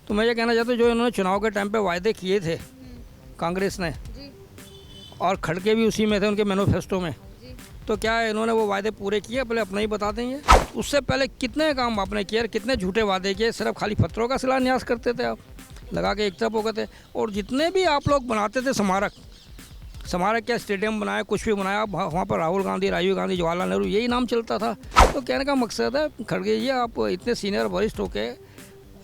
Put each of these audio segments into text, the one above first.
तो मैं ये कहना चाहता हूँ जो इन्होंने चुनाव के टाइम पे वायदे किए थे कांग्रेस ने, और खड़के भी उसी में थे उनके मैनिफेस्टो में, तो क्या इन्होंने वो वायदे पूरे किए? पहले अपना ही बता देंगे। उससे पहले कितने काम आपने किए, कितने झूठे वादे किए? सिर्फ खाली पत्रों का शिलान्यास करते थे आप, लगा के एक तरफ हो गए थे। और जितने भी आप लोग बनाते थे स्मारक क्या स्टेडियम बनाया, कुछ भी बनाया, आप वहाँ पर राहुल गांधी, राजीव गांधी, जवाहरलाल नेहरू यही नाम चलता था। तो कहने का मकसद है खड़गे जी, आप इतने सीनियर वरिष्ठ होके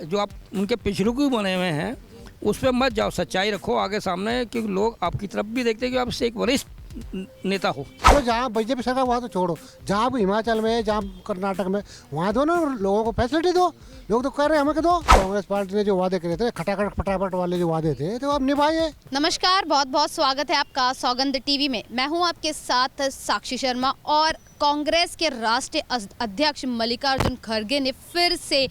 जो आप उनके पिछड़ू बने हुए हैं उस पर मत जाओ, सच्चाई रखो आगे सामने, क्योंकि लोग आपकी तरफ भी देखते हैं कि आपसे एक वरिष्ठ नेता हो। तो जहाँ बीजेपी सरकार वहाँ तो छोड़ो, जहाँ भी हिमाचल में, जहाँ कर्नाटक में, वहाँ दो ना लोगों को फैसिलिटी दो। लोग तो कह रहे हैं हमें दो। कांग्रेस पार्टी ने जो वादे करे थे, खटाखट फटाफट वाले जो वादे थे, तो अब निभाइए। नमस्कार, बहुत बहुत स्वागत है आपका सौगंध टीवी में। मैं हूं आपके साथ साक्षी शर्मा। और कांग्रेस के राष्ट्रीय अध्यक्ष मल्लिकार्जुन खड़गे ने फिर से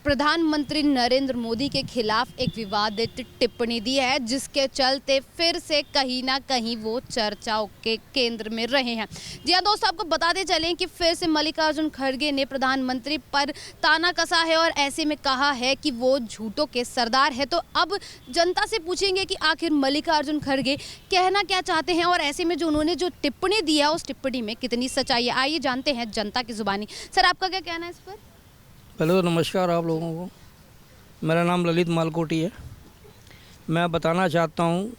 प्रधानमंत्री नरेंद्र मोदी के खिलाफ एक विवादित टिप्पणी दी है, जिसके चलते फिर से कहीं ना कहीं वो चर्चाओं के केंद्र में रहे हैं। जी हाँ दोस्तों, आपको बताते चलें कि फिर से मल्लिकार्जुन खड़गे ने प्रधानमंत्री पर ताना कसा है और ऐसे में कहा है कि वो झूठों के सरदार है। तो अब जनता से पूछेंगे कि आखिर मल्लिकार्जुन खड़गे कहना क्या चाहते हैं, और ऐसे में जो उन्होंने जो टिप्पणी दी है उस टिप्पणी में कितनी सच्चाई है। आइए जानते हैं जनता की जुबानी। सर, आपका क्या कहना है इस पर? पहले तो नमस्कार आप लोगों को। मेरा नाम ललित मालकोटी है। मैं बताना चाहता हूँ,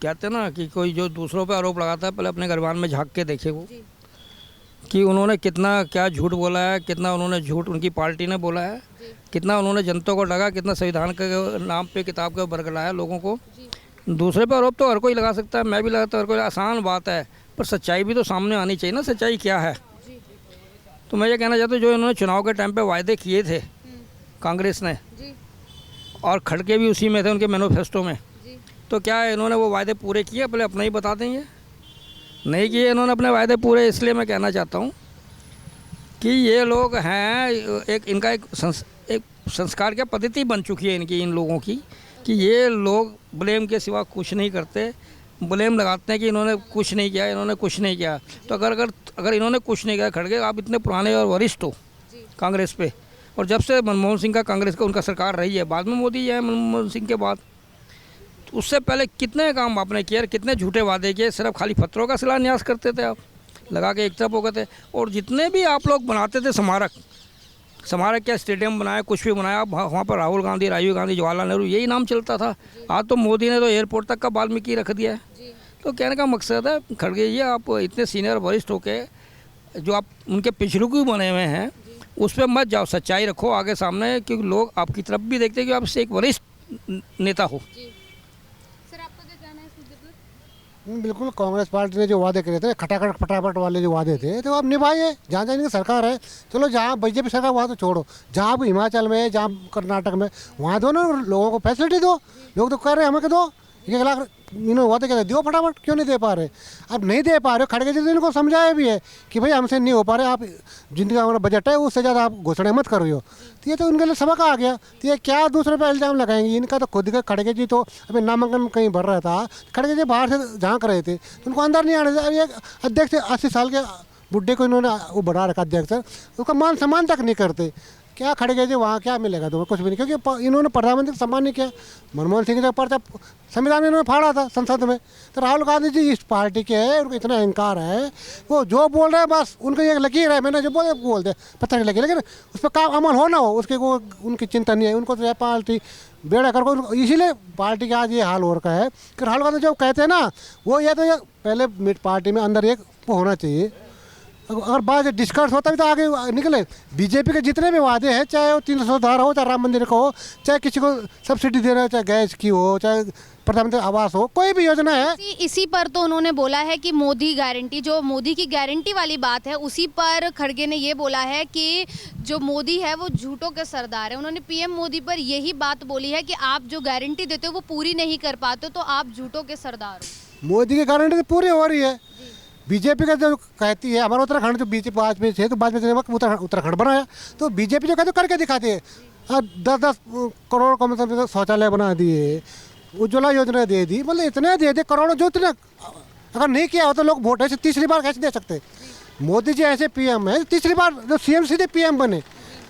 कहते हैं ना कि कोई जो दूसरों पे आरोप लगाता है पहले अपने गरबान में झांक के देखे वो, कि उन्होंने कितना क्या झूठ बोला है, कितना उन्होंने झूठ उनकी पार्टी ने बोला है, कितना उन्होंने जनता को लगा, कितना संविधान के नाम पे किताब के बरगलाया लोगों को। दूसरे पे आरोप तो हर कोई लगा सकता है, मैं भी लगाता हूँ, हर कोई, आसान बात है, पर सच्चाई भी तो सामने आनी चाहिए ना, सच्चाई क्या है। तो मैं ये कहना चाहता हूँ जो इन्होंने चुनाव के टाइम पे वायदे किए थे कांग्रेस ने, और खड़के भी उसी में थे उनके मैनिफेस्टो में, तो क्या इन्होंने वो वायदे पूरे किए? पहले अपना ही बता देंगे। नहीं किए इन्होंने अपने वायदे पूरे। इसलिए मैं कहना चाहता हूँ कि ये लोग हैं, एक इनका एक संस्कार क्या पद्धति बन चुकी है इनकी, इन लोगों की, कि ये लोग ब्लेम के सिवा कुछ नहीं करते। ब्लेम लगाते हैं कि इन्होंने कुछ नहीं किया, इन्होंने कुछ नहीं किया। तो अगर इन्होंने कुछ नहीं किया, खड़गे आप इतने पुराने और वरिष्ठ हो कांग्रेस पे, और जब से मनमोहन सिंह का कांग्रेस का उनका सरकार रही है, बाद में मोदी है मनमोहन सिंह के बाद, तो उससे पहले कितने काम आपने किए, कितने झूठे वादे किए? सिर्फ खाली पत्रों का शिलान्यास करते थे आप, लगा के एक तरफ हो गए थे। और जितने भी आप लोग बनाते थे स्मारक क्या स्टेडियम बनाया, कुछ भी बनाया, आप वहाँ पर राहुल गांधी, राजीव गांधी, जवाहरलाल नेहरू यही नाम चलता था। आज तो मोदी ने तो एयरपोर्ट तक का वाल्मीकि रख दिया है। तो कहने का मकसद है खड़गे जी, आप इतने सीनियर वरिष्ठ होके जो आप उनके पिछड़ू बने हुए हैं उस पर मत जाओ, सच्चाई रखो आगे सामने, क्योंकि लोग आपकी तरफ भी देखते हैं कि आपसे एक वरिष्ठ नेता हो। सर, आपका क्या कहना है इस मुद्दे पर? बिल्कुल, कांग्रेस पार्टी ने जो वादे करे थे, खटाखट फटाफट वाले जो वादे थे, तो अब निभाइए। जहाँ जहाँ इनकी सरकार है, चलो जहाँ बीजेपी सरकार वहाँ तो छोड़ो, जहाँ भी हिमाचल में, जहाँ कर्नाटक में, वहाँ दो ना लोगों को फैसिलिटी दो। लोग तो कह रहे हैं हमें दो। 1 लाख इन्होंने वादे कहते दो, फटाफट क्यों नहीं दे पा रहे? अब नहीं दे पा रहे हो, खड़गे जी इनको समझाया भी है कि भाई हमसे नहीं हो पा रहे, आप जिनका हमारा बजट है उससे ज़्यादा आप घोषणाएं मत करो। तो ये तो उनके लिए सबक आ गया। तो ये क्या दूसरे पे इल्ज़ाम लगाएंगे? इनका तो खुद का खड़गे जी तो अभी नामांकन कहीं भर रहा था, खड़गे जी बाहर से झांक रहे थे, तो उनको अंदर नहीं आने दिया। अभी एक अध्यक्ष 80 साल के बुढ़े को इन्होंने वो बना रखा अध्यक्ष, उसका मान सम्मान तक नहीं करते। क्या खड़गे जी वहाँ क्या मिलेगा तुम्हें? कुछ भी नहीं, क्योंकि इन्होंने प्रधानमंत्री का सम्मान नहीं किया। मनमोहन सिंह का पर्चा संविधान में इन्होंने फाड़ा था संसद में। तो राहुल गांधी जी इस पार्टी के हैं, उनको इतना अहंकार है, वो जो बोल रहे हैं बस उनको एक लकीर है, मैंने जो बोलते पत्थर की लकीर, लेकिन उस पर काम अमल हो ना हो उसके वो उनकी चिंता नहीं है। उनको तो यह पार्टी बेड़ा कर, इसीलिए पार्टी का आज ये हाल हो रखा है कि राहुल गांधी जो कहते हैं ना, वो ये तो पहले पार्टी में अंदर एक वो होना चाहिए। अगर बात डिस्कस होता भी तो आगे निकले। बीजेपी के जितने भी वादे हैं, चाहे वो 300 धारा हो, चाहे राम मंदिर का हो, चाहे किसी को सब्सिडी देना, चाहे गैस की हो, चाहे प्रधानमंत्री आवास हो, कोई भी योजना है। इसी पर तो उन्होंने बोला है कि मोदी गारंटी, जो मोदी की गारंटी वाली बात है, उसी पर खड़गे ने ये बोला है कि जो मोदी है वो झूठों के सरदार है। उन्होंने पीएम मोदी पर यही बात बोली है कि आप जो गारंटी देते हो वो पूरी नहीं कर पाते, तो आप झूठों के सरदार हो। मोदी की गारंटी तो पूरी हो रही है। बीजेपी का जो कहती है, हमारा उत्तराखंड जो बीजेपी वाजपेयी थे, तो वाजपेयी वक्त उत्तराखंड बनाया, तो बीजेपी जो कहते करके दिखाती है। 10-10 करोड़ का मतलब शौचालय बना दिए, उज्ज्वला योजना दे दी, मतलब इतने दे दे करोड़ों, जो इतने अगर नहीं किया हो तो लोग वोट ऐसे तीसरी बार कैसे दे सकते? मोदी जी ऐसे पीएम है, तीसरी बार जो सीएम सीधे पीएम बने,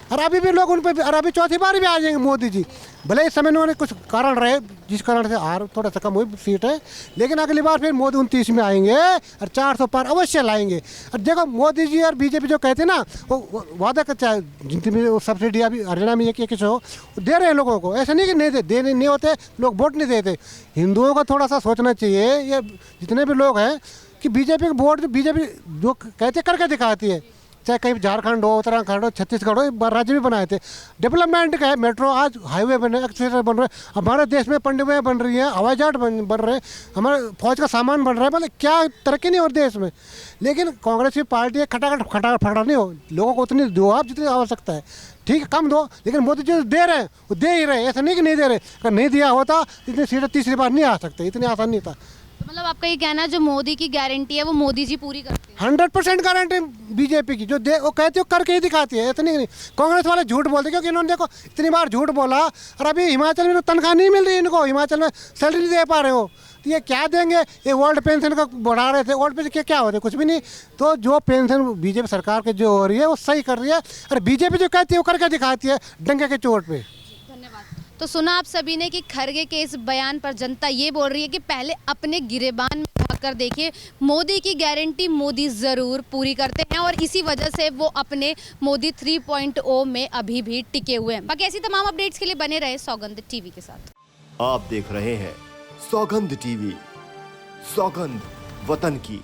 और अभी भी लोग उन पर, और अभी चौथी बार भी आ जाएंगे मोदी जी। भले इस समय उन्होंने कुछ कारण रहे जिस कारण से हार थोड़ा सा कम हुई सीट है, लेकिन अगली बार फिर मोदी 29 में आएंगे और 400 पार अवश्य लाएंगे। और देखो मोदी जी और बीजेपी जो कहते हैं ना, वो वादा करते हैं जितनी भी सब्सिडी अभी हरियाणा में एक सौ दे रहे हैं लोगों को, ऐसा नहीं कि नहीं देने नहीं होते, लोग वोट नहीं देते। हिंदुओं को थोड़ा सा सोचना चाहिए, ये जितने भी लोग हैं कि बीजेपी के वोट, बीजेपी जो कहते करके दिखाती है, चाहे कहीं झारखंड हो, उत्तराखंड हो, छत्तीसगढ़ हो, राज्य भी बनाए थे। डेवलपमेंट का है, मेट्रो आज हाईवे बन रहे, एक्सप्रेस बन रहे, हमारे देश में पनडुब्बियां बन रही हैं, हवाई जहाज बन रहे, हमारे फौज का सामान बन रहा है, मतलब क्या तरक्की नहीं हो रही देश में। लेकिन कांग्रेस की पार्टी खटाखट फटा नहीं हो, लोगों को उतनी दो आप जितनी आवश्यकता है, ठीक है कम दो, लेकिन मोदी जो दे रहे हैं वो दे ही रहे, ऐसा नहीं कि नहीं दे रहे। अगर नहीं दिया होता इतनी सीटें तीसरी बार नहीं आ सकते, इतनी आसान नहीं था। तो मतलब आपका ये कहना है जो मोदी की गारंटी है वो मोदी जी पूरी करते हैं? 100% गारंटी बीजेपी की, जो दे वो कहती है करके ही दिखाती है, इतनी नहीं। कांग्रेस वाले झूठ बोलते क्योंकि इन्होंने देखो इतनी बार झूठ बोला, और अभी हिमाचल में तो तनख्वाह नहीं मिल रही इनको, हिमाचल में सैलरी नहीं दे पा रहे हो, तो ये क्या देंगे। ये ओल्ड पेंशन का बढ़ा रहे थे, ओल्ड पेंशन क्या होते कुछ भी नहीं। तो जो पेंशन बीजेपी सरकार की जो हो रही है वो सही कर रही है, और बीजेपी जो कहती है वो करके दिखाती है डंके के चोट पे। तो सुना आप सभी ने कि खरगे के इस बयान पर जनता ये बोल रही है कि पहले अपने गिरेबान में झांककर देखिए, मोदी की गारंटी मोदी ज़रूर पूरी करते हैं और इसी वजह से वो अपने मोदी 3.0 में अभी भी टिके हुए हैं। बाकी ऐसी तमाम अपडेट्स के लिए बने रहे सौगंध टीवी के साथ। आप देख रहे हैं सौगंध टीवी, सौगंध वतन की।